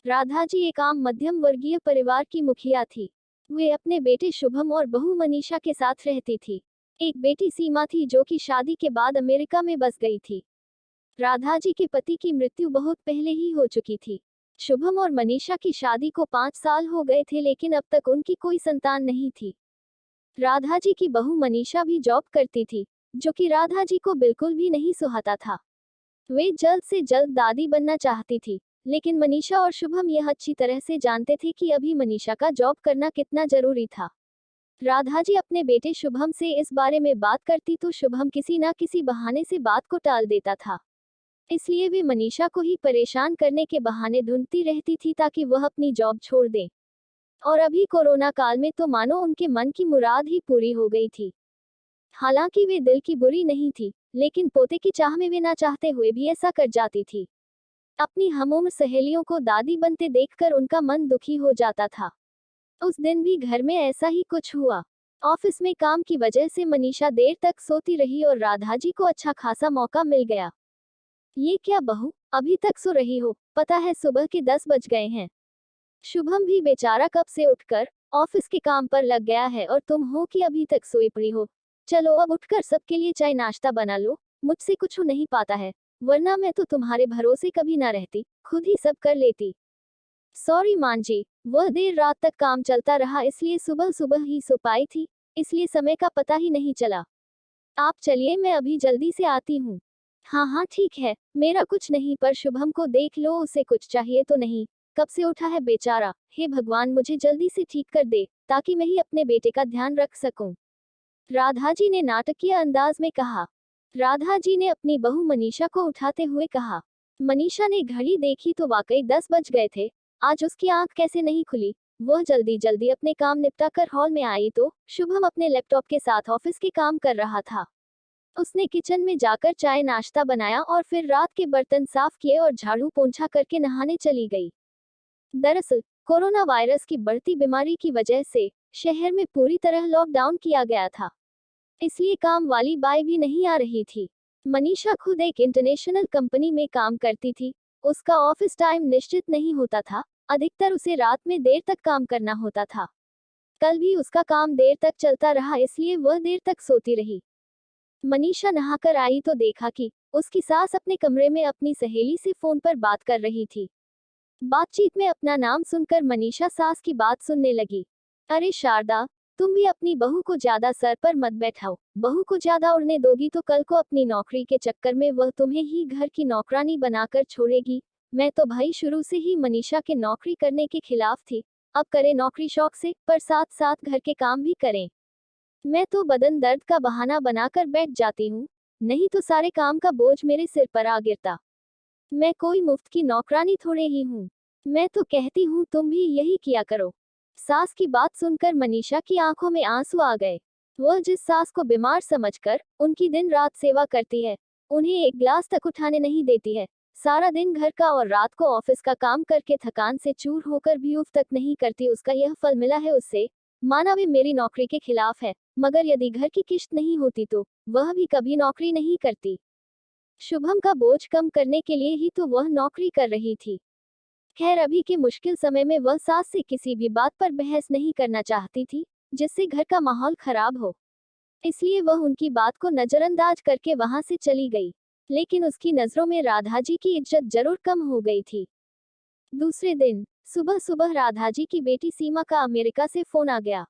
राधा जी एक आम मध्यम वर्गीय परिवार की मुखिया थी। वे अपने बेटे शुभम और बहू मनीषा के साथ रहती थी। एक बेटी सीमा थी जो कि शादी के बाद अमेरिका में बस गई थी। राधा जी के पति की मृत्यु बहुत पहले ही हो चुकी थी। शुभम और मनीषा की शादी को 5 साल हो गए थे, लेकिन अब तक उनकी कोई संतान नहीं थी। राधा जी की बहू मनीषा भी जॉब करती थी, जो कि राधा जी को बिल्कुल भी नहीं सुहाता था। वे जल्द से जल्द दादी बनना चाहती थी, लेकिन मनीषा और शुभम यह अच्छी तरह से जानते थे कि अभी मनीषा का जॉब करना कितना जरूरी था। राधा जी अपने बेटे शुभम से इस बारे में बात करती तो शुभम किसी न किसी बहाने से बात को टाल देता था। इसलिए वे मनीषा को ही परेशान करने के बहाने ढूंढती रहती थी ताकि वह अपनी जॉब छोड़ दे। और अभी कोरोना काल में तो मानो उनके मन की मुराद ही पूरी हो गई थी। हालांकि वे दिल की बुरी नहीं थी, लेकिन पोते की चाह में वे ना चाहते हुए भी ऐसा कर जाती थी। अपनी हमउम्र सहेलियों को दादी बनते देखकर उनका मन दुखी हो जाता था। उस दिन भी घर में ऐसा ही कुछ हुआ। ऑफिस में काम की वजह से मनीषा देर तक सोती रही और राधा जी को अच्छा खासा मौका मिल गया। ये क्या बहू, अभी तक सो रही हो? पता है सुबह के 10 बज गए हैं। शुभम भी बेचारा कब से उठकर ऑफिस के काम पर लग गया है और तुम हो कि अभी तक सोई पड़ी हो। चलो अब उठकर सबके लिए चाय नाश्ता बना लो। मुझसे कुछ हो नहीं पाता है, वरना मैं तो तुम्हारे भरोसे कभी ना रहती, खुद ही सब कर लेती। सॉरी मान जी, वह देर रात तक काम चलता रहा, इसलिए सुबह सुबह ही सो पाई थी, इसलिए समय का पता ही नहीं चला। आप चलिए, मैं अभी जल्दी से आती हूँ। हाँ हाँ ठीक है, मेरा कुछ नहीं, पर शुभम को देख लो, उसे कुछ चाहिए तो नहीं? कब से उठा है बेचारा। हे भगवान, मुझे जल्दी से ठीक कर दे, ताकि मैं ही अपने बेटे का ध्यान रख सकूं। राधा जी ने नाटकीय अंदाज में कहा। राधा जी ने अपनी बहू मनीषा को उठाते हुए कहा। मनीषा ने घड़ी देखी तो वाकई 10 बज गए थे। आज उसकी आंख कैसे नहीं खुली। वह जल्दी जल्दी अपने काम निपटाकर हॉल में आई तो शुभम अपने लैपटॉप के साथ ऑफिस के काम कर रहा था। उसने किचन में जाकर चाय नाश्ता बनाया और फिर रात के बर्तन साफ किए और झाड़ू पोंछा करके नहाने चली गई। दरअसल कोरोना वायरस की बढ़ती बीमारी की वजह से शहर में पूरी तरह लॉकडाउन किया गया था, इसलिए काम वाली बाई भी नहीं आ रही थी। मनीषा खुद एक इंटरनेशनल कंपनी में काम करती थी। उसका ऑफिस टाइम निश्चित नहीं होता था, अधिकतर उसे रात में देर तक काम करना होता था। कल भी उसका काम देर तक चलता रहा, इसलिए वह देर तक सोती रही। मनीषा नहाकर आई तो देखा कि उसकी सास अपने कमरे में अपनी सहेली से फोन पर बात कर रही थी। बातचीत में अपना नाम सुनकर मनीषा सास की बात सुनने लगी। अरे शारदा, तुम भी अपनी बहू को ज्यादा सर पर मत बैठाओ। बहू को ज्यादा उड़ने दोगी तो कल को अपनी नौकरी के चक्कर में वह तुम्हें ही घर की नौकरानी बनाकर छोड़ेगी। मैं तो भाई शुरू से ही मनीषा के नौकरी करने के खिलाफ थी। अब करे नौकरी शौक से, पर साथ साथ घर के काम भी करें। मैं तो बदन दर्द का बहाना बनाकर बैठ जाती हूँ, नहीं तो सारे काम का बोझ मेरे सिर पर आ गिरता। मैं कोई मुफ्त की नौकरानी थोड़े ही हूँ। मैं तो कहती हूँ तुम भी यही किया करो। सास की बात सुनकर मनीषा की आंखों में आंसू आ गए। वह जिस सास को बीमार समझकर उनकी दिन रात सेवा करती है, उन्हें एक गिलास तक उठाने नहीं देती है, सारा दिन घर का और रात को ऑफिस का काम करके थकान से चूर होकर भी उफ तक नहीं करती, उसका यह फल मिला है उससे। माना वे मेरी नौकरी के खिलाफ है, मगर यदि घर की किश्त नहीं होती तो वह भी कभी नौकरी नहीं करती। शुभम का बोझ कम करने के लिए ही तो वह नौकरी कर रही थी। खैर अभी के मुश्किल समय में वह सास से किसी भी बात पर बहस नहीं करना चाहती थी, जिससे घर का माहौल खराब हो। इसलिए वह उनकी बात को नजरअंदाज करके वहां से चली गई। लेकिन उसकी नजरों में राधा जी की इज्जत जरूर कम हो गई थी। दूसरे दिन सुबह सुबह राधा जी की बेटी सीमा का अमेरिका से फोन आ गया।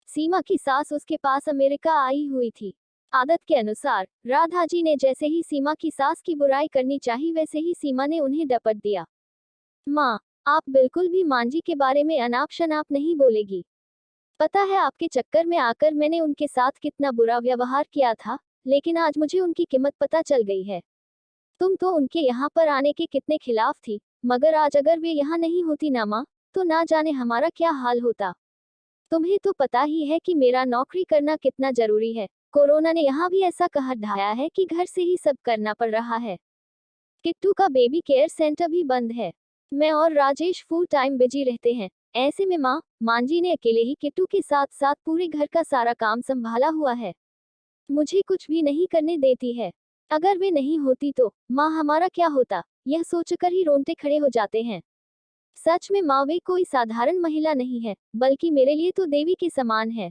सीमा की सास उसके पास अमेरिका आई हुई थी। आदत के अनुसार राधा जी ने जैसे ही सीमा की सास की बुराई करनी चाही, वैसे ही सीमा ने उन्हें डपट दिया। माँ, आप बिल्कुल भी मांझी के बारे में अनाप शनाप नहीं बोलेगी। पता है आपके चक्कर में आकर मैंने उनके साथ कितना बुरा व्यवहार किया था, लेकिन आज मुझे उनकी कीमत पता चल गई है। तुम तो उनके यहाँ पर आने के कितने खिलाफ थी, मगर आज अगर वे यहाँ नहीं होती ना माँ, तो ना जाने हमारा क्या हाल होता। तुम्हें तो पता ही है कि मेरा नौकरी करना कितना जरूरी है। कोरोना ने यहाँ भी ऐसा कहर ढाया है कि घर से ही सब करना पड़ रहा है। किट्टू का बेबी केयर सेंटर भी बंद है। मैं और राजेश फुल टाइम बिजी रहते हैं। ऐसे में मांझी ने अकेले ही किट्टू के साथ साथ पूरे घर का सारा काम संभाला हुआ है। मुझे कुछ भी नहीं करने देती है। अगर वे नहीं होती तो माँ हमारा क्या होता, यह सोचकर ही रोंगटे खड़े हो जाते हैं। सच में माँ वे कोई साधारण महिला नहीं है, बल्कि मेरे लिए तो देवी के समान है।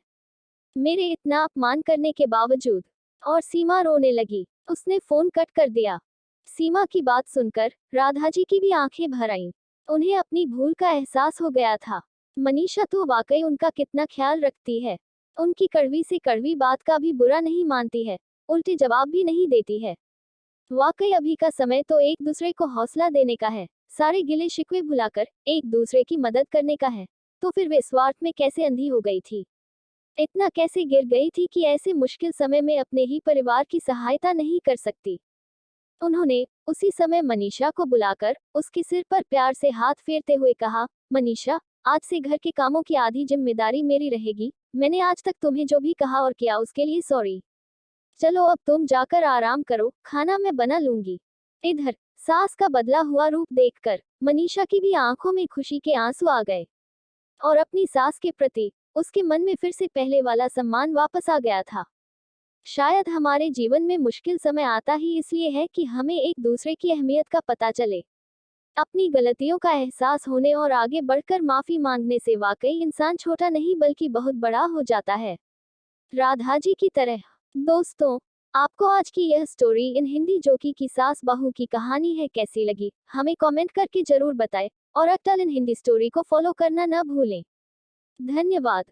मेरे इतना अपमान करने के बावजूद। और सीमा रोने लगी। उसने फोन कट कर दिया। सीमा की बात सुनकर राधा जी की भी आंखें भर आईं। उन्हें अपनी भूल का एहसास हो गया था। मनीषा तो वाकई उनका कितना ख्याल रखती है। उनकी कड़वी से कड़वी बात का भी बुरा नहीं मानती है, उल्टे जवाब भी नहीं देती है। वाकई अभी का समय तो एक दूसरे को हौसला देने का है, सारे गिले शिकवे भुलाकर एक दूसरे की मदद करने का है। तो फिर वे स्वार्थ में कैसे अंधी हो गई थी? इतना कैसे गिर गई थी कि ऐसे मुश्किल समय में अपने ही परिवार की सहायता नहीं कर सकती? उन्होंने उसी समय मनीषा को बुलाकर उसके सिर पर प्यार से हाथ फेरते हुए कहा, मनीषा, आज से घर के कामों की आधी जिम्मेदारी मेरी रहेगी। मैंने आज तक तुम्हें जो भी कहा और किया उसके लिए सॉरी। चलो अब तुम जाकर आराम करो, खाना मैं बना लूंगी। इधर सास का बदला हुआ रूप देखकर मनीषा की भी आंखों में खुशी के आंसू आ गए और अपनी सास के प्रति उसके मन में फिर से पहले वाला सम्मान वापस आ गया था। शायद हमारे जीवन में मुश्किल समय आता ही इसलिए है कि हमें एक दूसरे की अहमियत का पता चले। अपनी गलतियों का एहसास होने और आगे बढ़कर माफी मांगने से वाकई इंसान छोटा नहीं बल्कि बहुत बड़ा हो जाता है, राधा जी की तरह। दोस्तों, आपको आज की यह स्टोरी इन हिंदी जोकी की सास बहू की कहानी है कैसी लगी, हमें कमेंट करके जरूर बताएं और अटल इन हिंदी स्टोरी को फॉलो करना न भूलें। धन्यवाद।